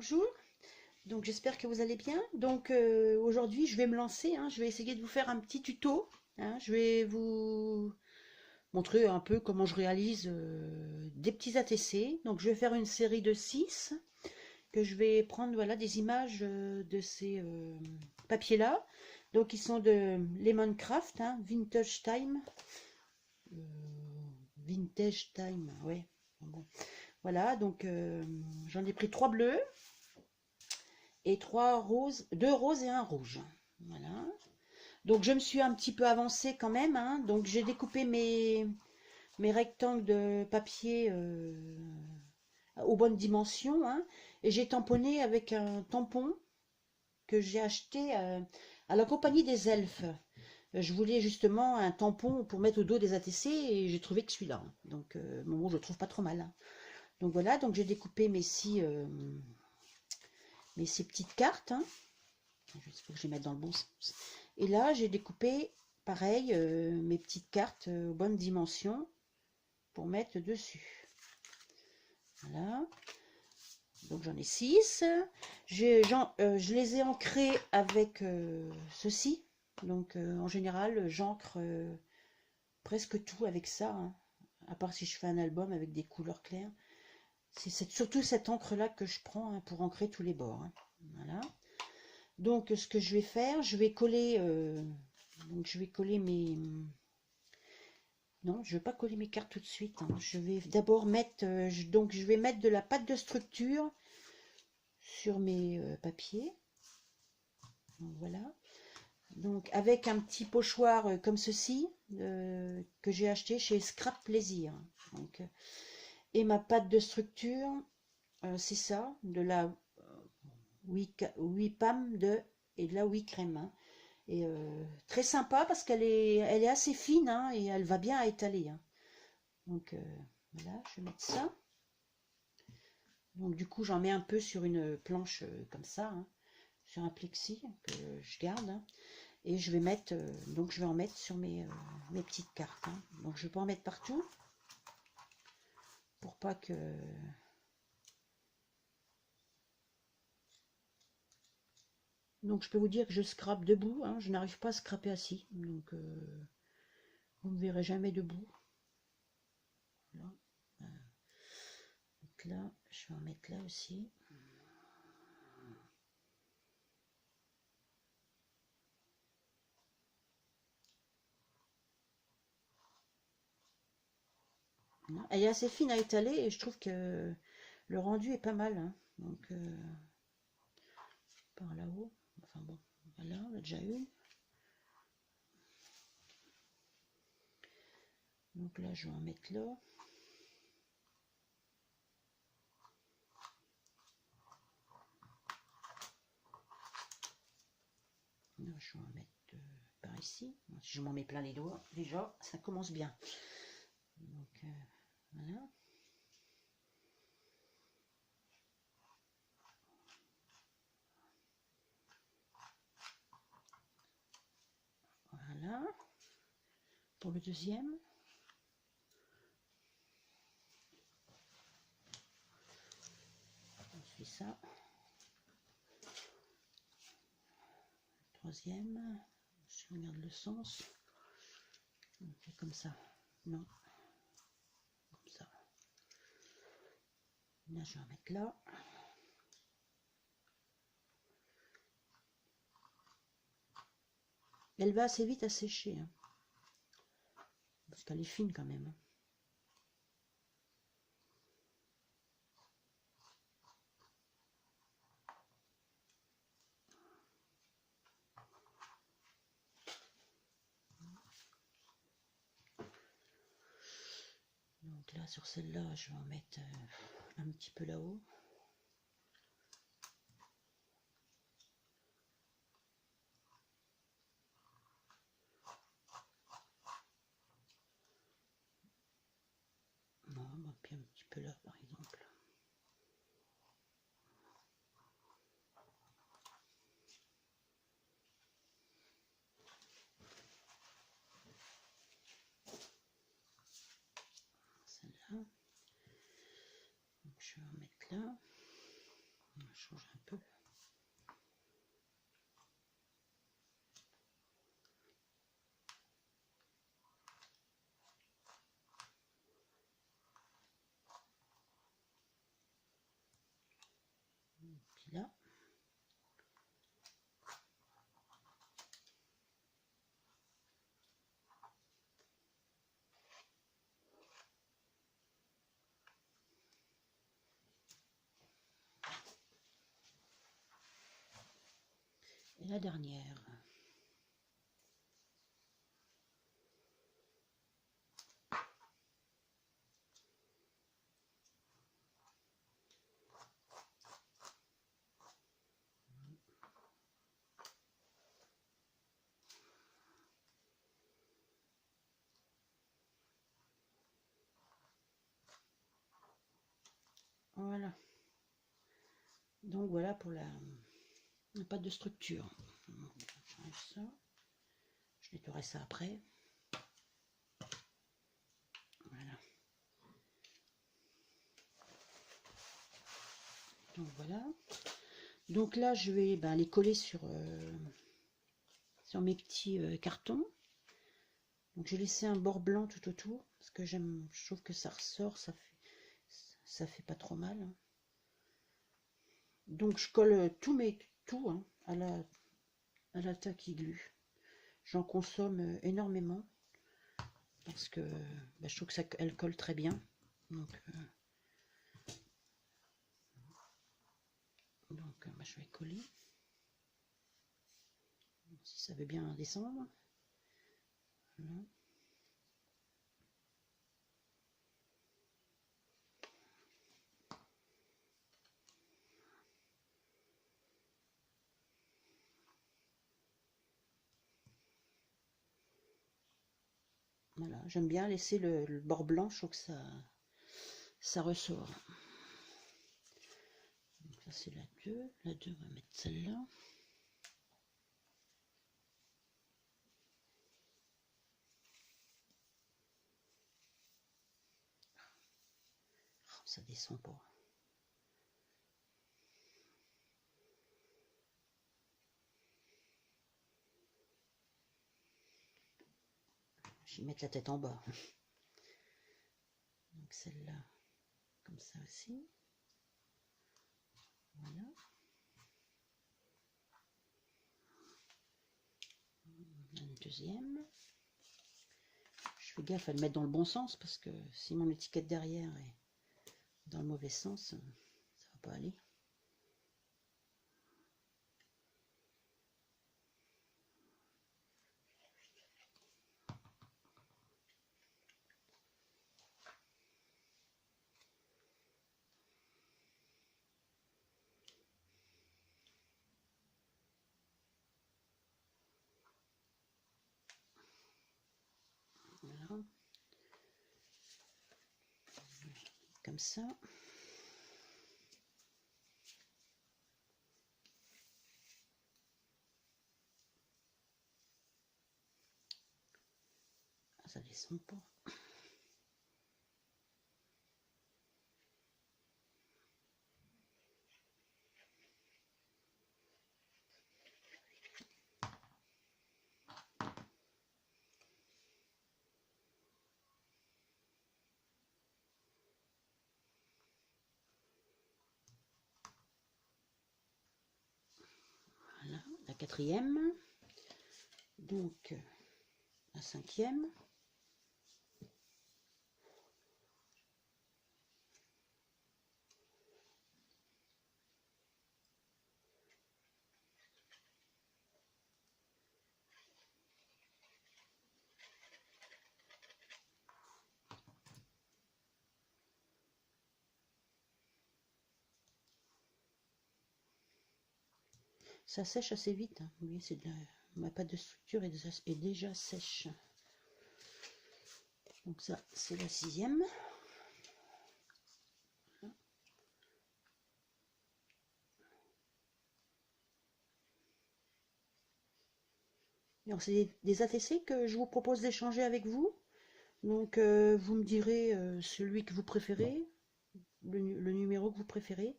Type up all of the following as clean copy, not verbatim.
Bonjour, donc j'espère que vous allez bien. Donc aujourd'hui je vais me lancer, hein, je vais essayer de vous faire un petit tuto, hein. Je vais vous montrer un peu comment je réalise des petits ATC. Donc je vais faire une série de 6 que je vais prendre, voilà, des images de ces papiers là. Donc ils sont de Lemoncraft, hein, Euh, Vintage Time, ouais. Bon. Voilà, donc j'en ai pris 3 bleus et 3 roses, 2 roses et un rouge. Voilà. Donc je me suis un petit peu avancée quand même, hein. Donc j'ai découpé mes rectangles de papier aux bonnes dimensions, hein, et j'ai tamponné avec un tampon que j'ai acheté à la compagnie des elfes. Je voulais justement un tampon pour mettre au dos des ATC et j'ai trouvé que celui-là. Donc bon, je le trouve pas trop mal, hein. Donc voilà, donc j'ai découpé mes six petites cartes, hein. Il faut que je les mette dans le bon sens. Et là, j'ai découpé, pareil, mes petites cartes aux bonnes dimensions pour mettre dessus. Voilà. Donc j'en ai 6. Je les ai ancrés avec ceci. Donc en général, j'ancre presque tout avec ça, hein. À part si je fais un album avec des couleurs claires. C'est surtout cette encre-là que je prends, hein, pour ancrer tous les bords, hein. Voilà. Donc ce que je vais faire, je vais coller mes... Non, je ne vais pas coller mes cartes tout de suite, hein. Je vais d'abord mettre, donc je vais mettre de la pâte de structure sur mes papiers. Donc, voilà. Donc avec un petit pochoir comme ceci, que j'ai acheté chez Scrap Plaisir. Donc, et ma pâte de structure, c'est ça, de la Wipam et de la Wicrème, hein. Et très sympa parce elle est assez fine, hein, et elle va bien à étaler, hein. Donc voilà, je vais mettre ça. Donc du coup, j'en mets un peu sur une planche comme ça, hein, sur un plexi que je garde, hein. Et je vais mettre, donc je vais en mettre sur mes petites cartes, hein. Donc je vais pas en mettre partout pour pas que... Donc je peux vous dire que je scrape debout, hein, je n'arrive pas à scraper assis. Donc vous ne me verrez jamais debout. Voilà. Donc là, je vais en mettre là aussi. Elle est assez fine à étaler et je trouve que le rendu est pas mal, hein. Donc par là-haut, enfin bon, voilà, on a déjà une. Donc là, je vais en mettre là. Là, je vais en mettre par ici. Si je m'en mets plein les doigts, déjà, ça commence bien. Donc voilà. Voilà. Pour le deuxième. On fait ça. Troisième. Si on regarde le sens. On fait comme ça. Non. Comme ça. Là, je vais en mettre là. Elle va assez vite à sécher, hein, parce qu'elle est fine quand même. Donc là, sur celle-là, je vais en mettre un petit peu là-haut. Non, puis un petit peu là, par exemple. Celle-là. Donc je vais en mettre là. changer un peu. Puis là. Et la dernière. Voilà. Donc voilà pour la pâte de structure. J'enlève ça. Je nettoierai ça après. Voilà. Donc voilà. Donc là, je vais les coller sur mes petits cartons. Donc j'ai laissé un bord blanc tout autour parce que je trouve que ça ressort, ça fait pas trop mal. Donc je colle tout hein, à la tacky glue. J'en consomme énormément parce que je trouve que elle colle très bien. Donc je vais coller. Si ça veut bien descendre. Voilà. Voilà, j'aime bien laisser le bord blanc, je trouve que ça ressort. Donc ça c'est la 2. La 2, on va mettre celle-là. Oh, ça descend pas. Je vais mettre la tête en bas. Donc celle-là, comme ça aussi. Voilà. Une deuxième. Je fais gaffe à le mettre dans le bon sens parce que si mon étiquette derrière est dans le mauvais sens, ça va pas aller. Voilà. Comme ça. Ah, ça descend pas. Voilà, la quatrième. Donc la cinquième. Ça sèche assez vite. Hein. Vous voyez, ma pâte de structure est déjà sèche. Donc ça, c'est la sixième. C'est des ATC que je vous propose d'échanger avec vous. Donc vous me direz celui que vous préférez, le numéro que vous préférez.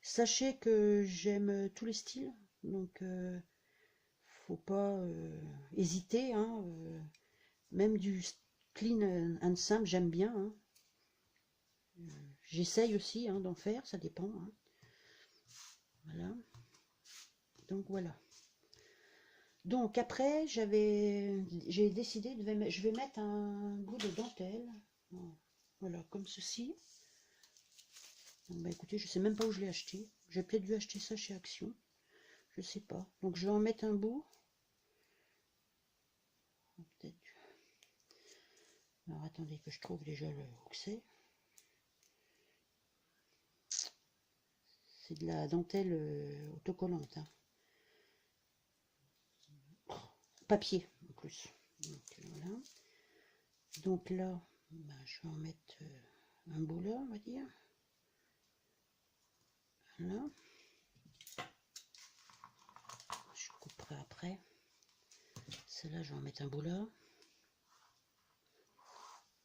Sachez que j'aime tous les styles, donc faut pas hésiter, hein, même du clean and simple, j'aime bien, hein. J'essaye aussi, hein, d'en faire, ça dépend, hein. Voilà. Donc voilà. Donc après, j'ai décidé je vais mettre un bout de dentelle. Voilà, comme ceci. Donc, bah, écoutez, je sais même pas où je l'ai acheté. J'ai peut-être dû acheter ça chez Action. Je sais pas. Donc je vais en mettre un bout. Alors attendez que je trouve déjà le où c'est. C'est de la dentelle autocollante, hein. Papier en plus. Donc, voilà. Donc là, bah, je vais en mettre un bout là, on va dire. Voilà. Je couperai après. Celle-là, je vais en mettre un bout là.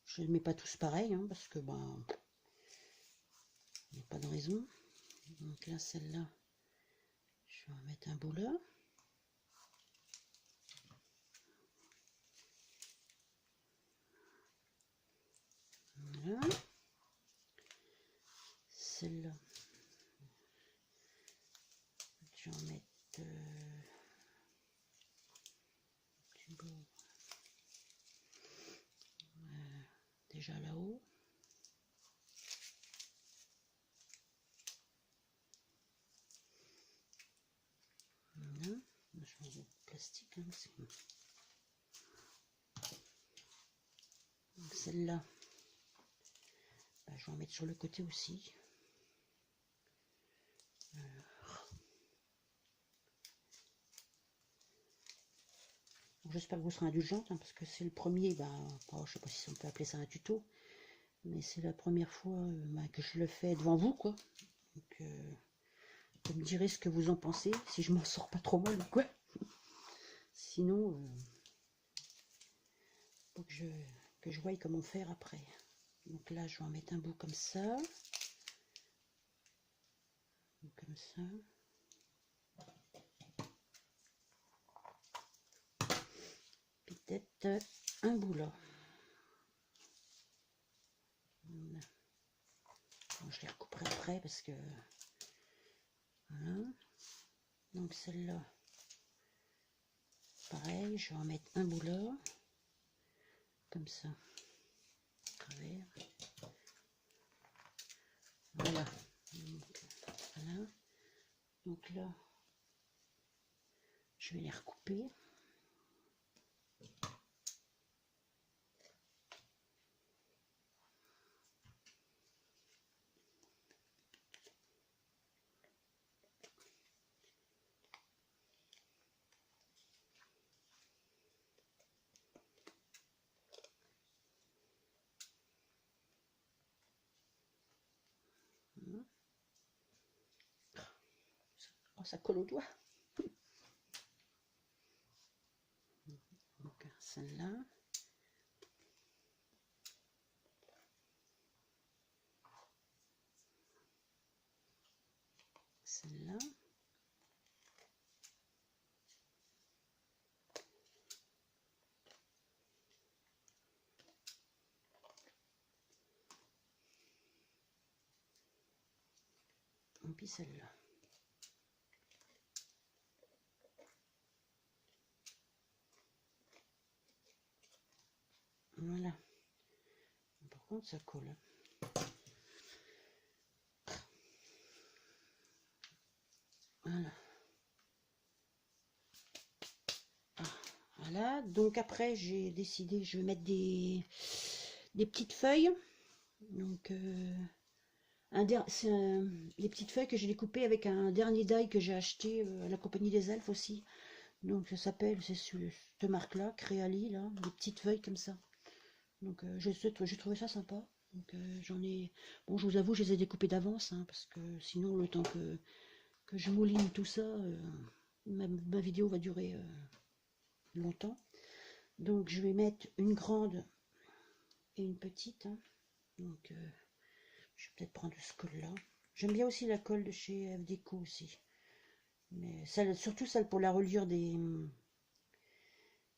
Je ne les mets pas tous pareil, hein, parce que ben, il n'y a pas de raison. Donc là, celle-là, je vais en mettre un bout là. Voilà. Celle-là, je vais en mettre du bout déjà là-haut. Voilà. Je vais mettre du plastique. Hein, donc celle-là, bah, je vais en mettre sur le côté aussi. J'espère que vous serez indulgente, hein, parce que c'est le premier, ben, je sais pas si on peut appeler ça un tuto, mais c'est la première fois ben, que je le fais devant vous, quoi. Donc, vous me direz ce que vous en pensez, si je m'en sors pas trop mal ou quoi. Sinon, faut que je voie comment faire après. Donc là, je vais en mettre un bout comme ça. Comme ça. Peut-être un bout là. Voilà. Bon, je les recouperai après parce que... Voilà. Donc celle-là, pareil, je vais en mettre un bout là. Comme ça. Travers. Voilà. Voilà. Donc là, je vais les recouper. Oh, ça colle au doigt. Donc celle-là. Celle-là. Et puis celle-là. Voilà. Par contre, ça colle. Voilà. Ah, voilà. Donc après, j'ai décidé, je vais mettre des petites feuilles. Donc, les petites feuilles que j'ai découpées avec un dernier die que j'ai acheté à la Compagnie des Elfes aussi. Donc, ça s'appelle, c'est cette marque-là, Créali, là, des petites feuilles comme ça. Donc, j'ai trouvé ça sympa. Donc, j'en ai... Bon, je vous avoue, je les ai découpées d'avance, hein, parce que sinon, le temps que je mouline tout ça, ma vidéo va durer longtemps. Donc, je vais mettre une grande et une petite. Hein. Donc, je vais peut-être prendre ce col-là. J'aime bien aussi la colle de chez FD Co aussi. Mais celle, surtout celle pour la reliure des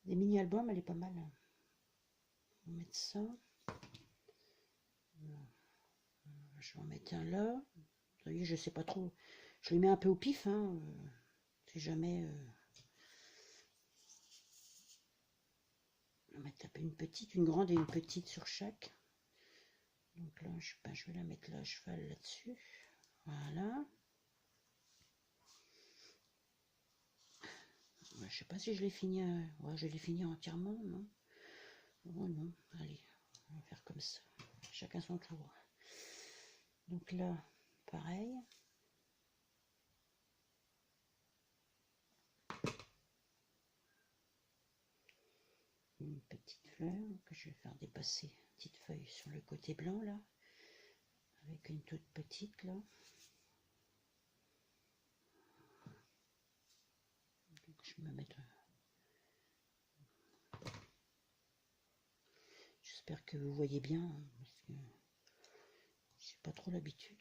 mini-albums, elle est pas mal. On va mettre ça. Je vais en mettre un là. Vous voyez, je sais pas trop. Je les mets un peu au pif, hein. Si jamais. On va mettre un peu une petite, une grande et une petite sur chaque. Donc là, je vais la mettre là, à cheval là-dessus. Voilà. Je sais pas si je l'ai fini. Ouais, je l'ai fini entièrement, non? Oh non, allez, on va faire comme ça. Chacun son tour. Donc là, pareil. Une petite fleur que je vais faire dépasser, petite feuille sur le côté blanc là, avec une toute petite là. Donc, je vais me mettre. J'espère que vous voyez bien, hein, parce que j'ai pas trop l'habitude.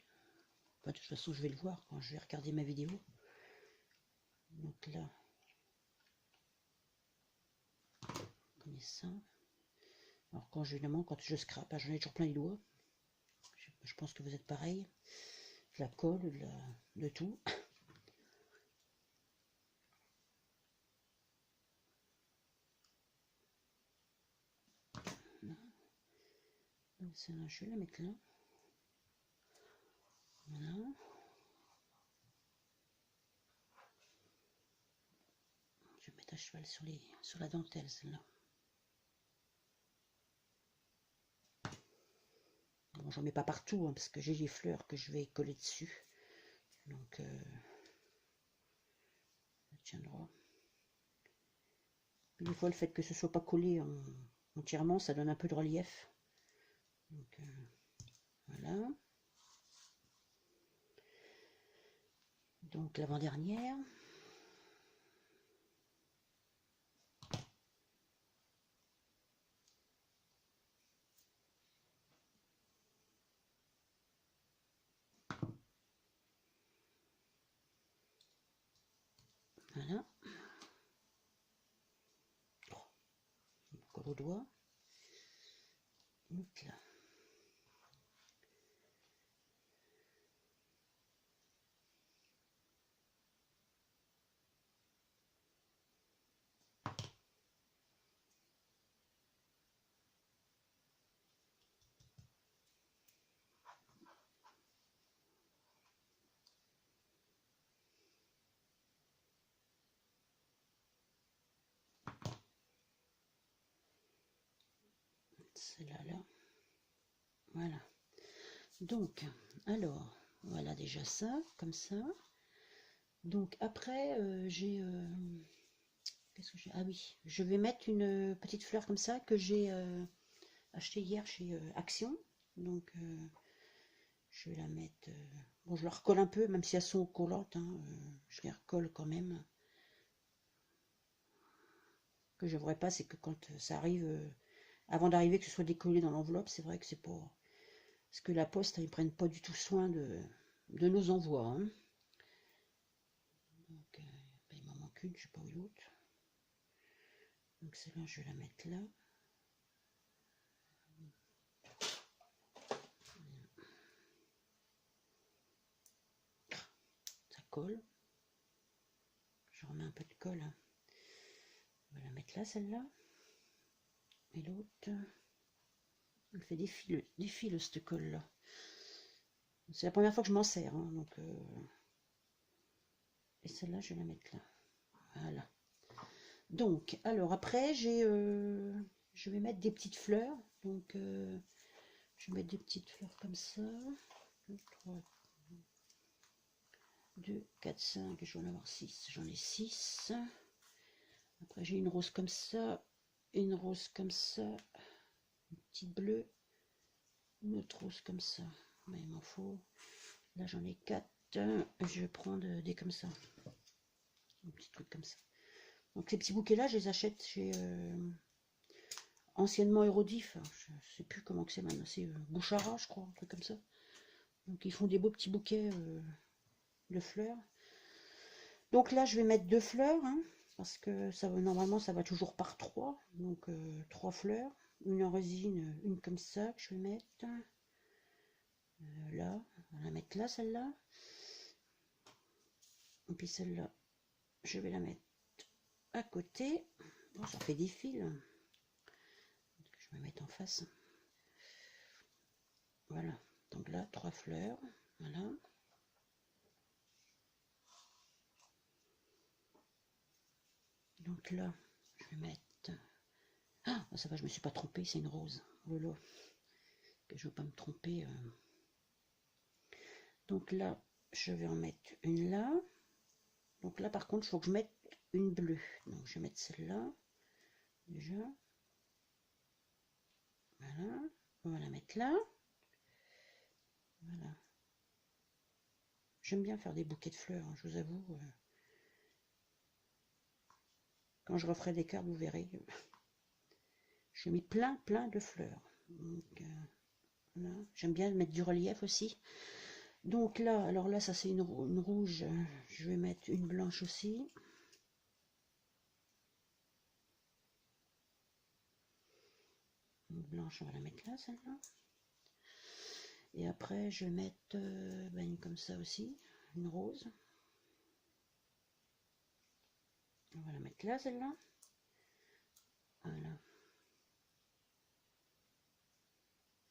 Enfin, de toute façon, je vais le voir quand je vais regarder ma vidéo. Donc là, comme ça. Alors quand évidemment, quand je scrape, j'en ai toujours plein les doigts. Je pense que vous êtes pareil. De la colle, de tout. Donc ça, je vais la mettre là. Voilà. Je vais mettre à cheval sur la dentelle, celle-là. Bon, j'en mets pas partout, hein, parce que j'ai les fleurs que je vais coller dessus. Donc, ça tient droit. Des fois, le fait que ce soit pas collé entièrement, ça donne un peu de relief. Donc, voilà. Donc, l'avant-dernière. Voilà. On colle au doigt. Donc là. Celle-là, là. Voilà. Donc, alors, voilà déjà ça, comme ça. Donc après, j'ai... qu'est-ce que j'ai? Ah oui, je vais mettre une petite fleur comme ça que j'ai acheté hier chez Action. Donc, je vais la mettre... bon, je la recolle un peu, même si elles sont collantes, hein, je les recolle quand même. Ce que je ne voudrais pas, c'est que quand ça arrive, avant d'arriver, que ce soit décollé dans l'enveloppe, c'est vrai que c'est pas... Parce que la poste, ils ne prennent pas du tout soin de nos envois. Hein. Donc, ben, il m'en manque une, je ne sais pas où l'autre. Donc celle-là, je vais la mettre là. Ça colle. Je remets un peu de colle. Hein. On va la mettre là, celle-là. Et l'autre, elle fait des fils cette colle-là. C'est la première fois que je m'en sers. Hein, donc, et celle-là, je vais la mettre là. Voilà. Donc, alors après, je vais mettre des petites fleurs. Donc, je vais mettre des petites fleurs comme ça. 2, 3, 2, 4, 5. Je vais en avoir 6. J'en ai 6. Après, j'ai une rose comme ça. Une rose comme ça. Une petite bleue. Une autre rose comme ça. Mais il m'en faut. Là, j'en ai 4. Je vais prendre des comme ça. Un petit truc comme ça. Donc, ces petits bouquets-là, je les achète chez... anciennement Hérodif, je sais plus comment que c'est maintenant, c'est Bouchara, je crois, un truc comme ça. Donc ils font des beaux petits bouquets de fleurs. Donc là je vais mettre 2 fleurs, hein, parce que ça normalement ça va toujours par 3. Donc 3 fleurs, une en résine, une comme ça que je vais mettre. Là, on va la mettre là celle-là. Et puis celle-là, je vais la mettre à côté. Bon, ça fait des fils. Je vais mettre en face. Voilà. Donc là, 3 fleurs. Voilà. Donc là, je vais mettre... Ah, ça va, je me suis pas trompée, c'est une rose. Lolo. Que je ne veux pas me tromper. Donc là, je vais en mettre une là. Donc là, par contre, il faut que je mette une bleue. Donc je vais mettre celle-là. Déjà. Voilà. On va la mettre là. Voilà. J'aime bien faire des bouquets de fleurs, hein, je vous avoue. Quand je referai des cartes, vous verrez. J'ai mis plein de fleurs. Voilà. J'aime bien mettre du relief aussi. Donc là, alors là, ça c'est une rouge. Je vais mettre une blanche aussi. Une blanche, on va la mettre là, celle-là. Et après, je vais mettre une comme ça aussi, une rose. On va la mettre là, celle-là. Voilà.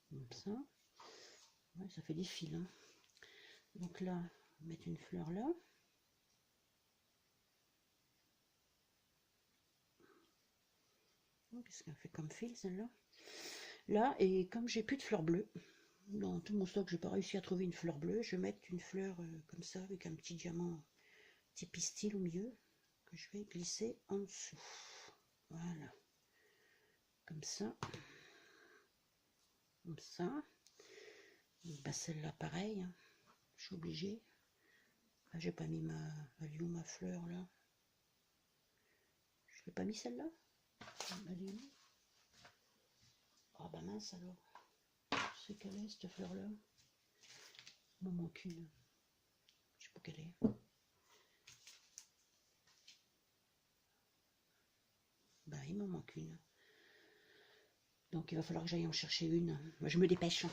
Comme ça. Ouais, ça fait des fils. Hein. Donc là, on va mettre une fleur là. Qu'est-ce qu'elle fait comme fil, celle-là? Là, et comme j'ai plus de fleurs bleues, dans tout mon stock, j'ai pas réussi à trouver une fleur bleue, je vais mettre une fleur comme ça, avec un petit diamant, petit pistil au milieu, que je vais glisser en dessous. Voilà. Comme ça. Comme ça. Bah, celle-là, pareil. Hein. Je suis obligée. Ah, j'ai pas mis ma fleur là. Je l'ai pas mis celle-là. Ah bah mince alors. C'est quelle est cette fleur là? Il m'en manque une. Je sais pas quelle est. Bah il m'en manque une. Donc il va falloir que j'aille en chercher une. Moi je me dépêche.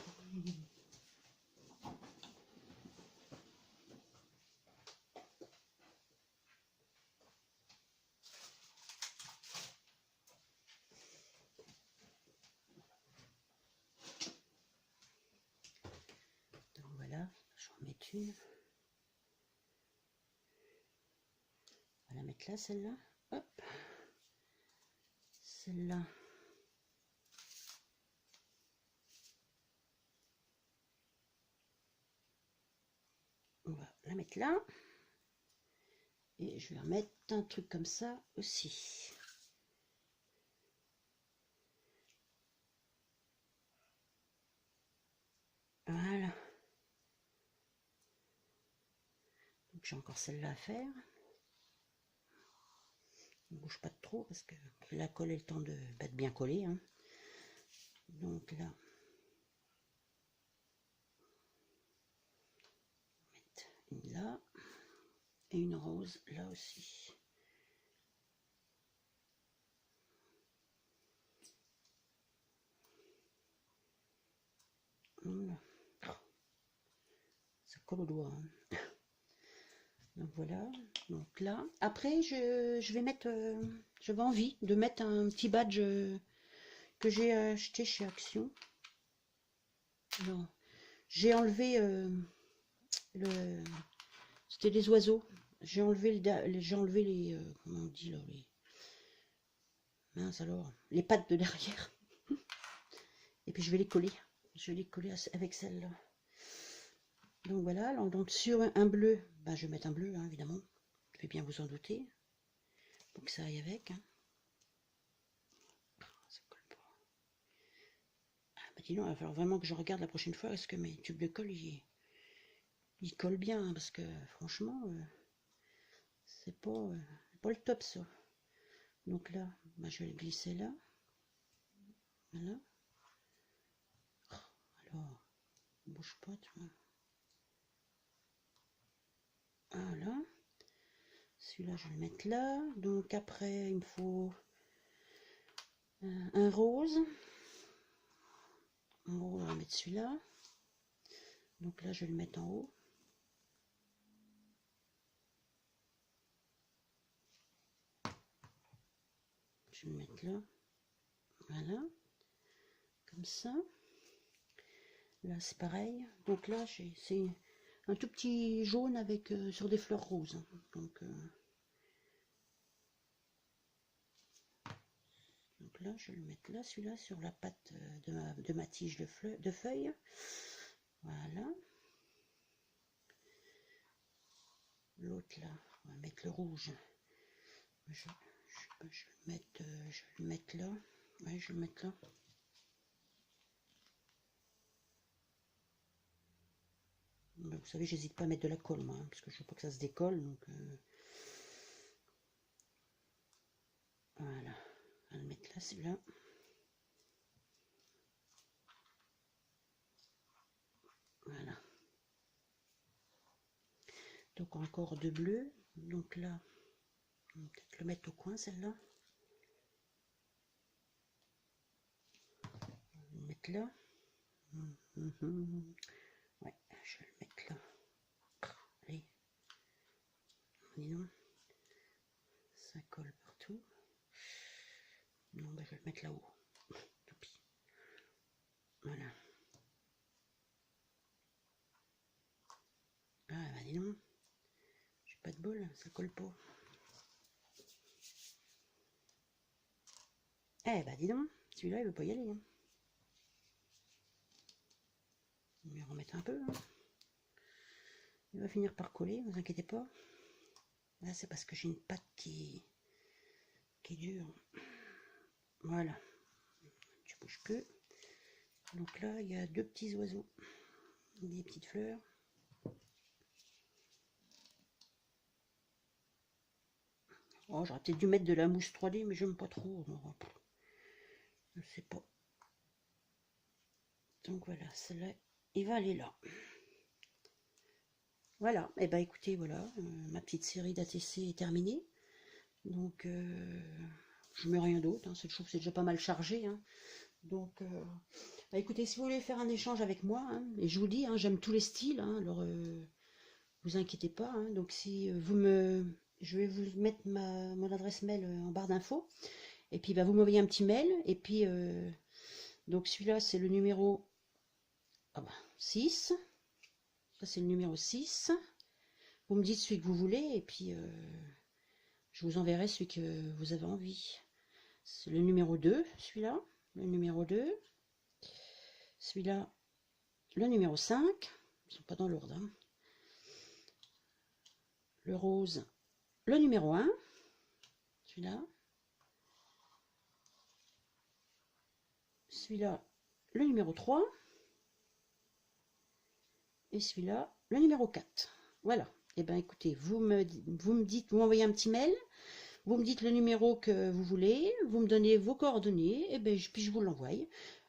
Donc voilà, je vais en mettre une. On va la mettre là, celle-là. Hop. Celle-là. On va la mettre là. Et je vais remettre un truc comme ça aussi. Voilà. Donc j'ai encore celle-là à faire. Ne bouge pas de trop parce que la colle est le temps de bien coller. Hein. Donc là, mettre une là et une rose là aussi. Voilà. Ça colle au doigt. Hein. Donc voilà. Donc là, après je vais mettre, j'avais envie de mettre un petit badge que j'ai acheté chez Action. Non, j'ai enlevé c'était des oiseaux. J'ai enlevé les comment on dit là, mince alors, les pattes de derrière. Et puis je vais les coller. Je vais les coller avec celle-là. Donc voilà, donc sur un bleu, ben, je vais mettre un bleu, hein, évidemment. Je vais bien vous en douter. Pour que ça aille avec. Hein. Ça colle pas. Ah, bah dis donc, il va falloir vraiment que je regarde la prochaine fois. Est-ce que mes tubes de colle, ils collent bien? Hein, parce que franchement, c'est pas le top ça. Donc là, ben, je vais le glisser là. Voilà. Alors, bouge pas, tu vois. Voilà. Celui-là, je vais le mettre là. Donc après, il me faut un rose. En haut, on va mettre celui-là. Donc là, je vais le mettre en haut. Je vais le mettre là. Voilà. Comme ça. Là, c'est pareil. Donc là, c'est un tout petit jaune avec sur des fleurs roses. Donc là, je vais le mettre là, celui-là, sur la patte de ma tige de feuilles. Voilà. L'autre là, on va mettre le rouge. Je vais le mettre là. Ouais, je vais le mettre là. Ben, vous savez, j'hésite pas à mettre de la colle, moi, hein, parce que je veux pas que ça se décolle. Donc voilà. On va le mettre là, celui-là. Voilà. Donc encore deux bleus. Donc là, on va peut-être le mettre au coin, celle-là. On va le mettre là. Ouais, je vais le mettre là. Allez. Dis donc. Ça colle partout. Non, ben, je vais le mettre là-haut. Voilà. Ah, bah dis donc. J'ai pas de bol, ça colle pas. Eh bah dis donc, celui-là il veut pas y aller. Hein. Je vais remettre un peu. Hein. Il va finir par coller, ne vous inquiétez pas. Là c'est parce que j'ai une pâte qui est dure. Voilà. Tu bouges que. Donc là il y a deux petits oiseaux. Des petites fleurs. Oh, j'aurais peut-être dû mettre de la mousse 3D, mais j'aime pas trop. Je sais pas. Donc voilà, celle-là, il va aller là. Voilà, et ben écoutez, voilà, ma petite série d'ATC est terminée. Donc je mets rien d'autre, hein, je trouve que c'est déjà pas mal chargé. Hein. Donc bah, écoutez, si vous voulez faire un échange avec moi, hein, et je vous dis, hein, j'aime tous les styles, hein, alors vous inquiétez pas. Hein, donc si je vais vous mettre mon adresse mail en barre d'infos. Et puis bah, vous m'envoyez un petit mail. Et puis donc celui-là c'est le numéro 6. Ça c'est le numéro 6. Vous me dites celui que vous voulez et puis je vous enverrai celui que vous avez envie. C'est le numéro 2, celui-là. Le numéro 2. Celui-là, le numéro 5. Ils ne sont pas dans l'ordre. Hein. Le rose, le numéro 1. Celui-là. Celui-là, le numéro 3. Et celui-là, le numéro 4. Voilà. Et bien écoutez, vous m'envoyez un petit mail. Vous me dites le numéro que vous voulez, vous me donnez vos coordonnées, et ben, puis je vous l'envoie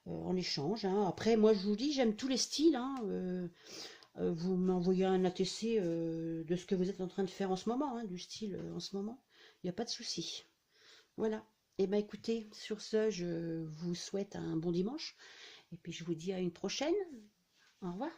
en échange. Hein. Après, moi, je vous dis, j'aime tous les styles. Hein. Vous m'envoyez un ATC de ce que vous êtes en train de faire en ce moment, hein, du style en ce moment. Il n'y a pas de souci. Voilà. Et ben écoutez, sur ce, je vous souhaite un bon dimanche. Et puis je vous dis à une prochaine. Au revoir.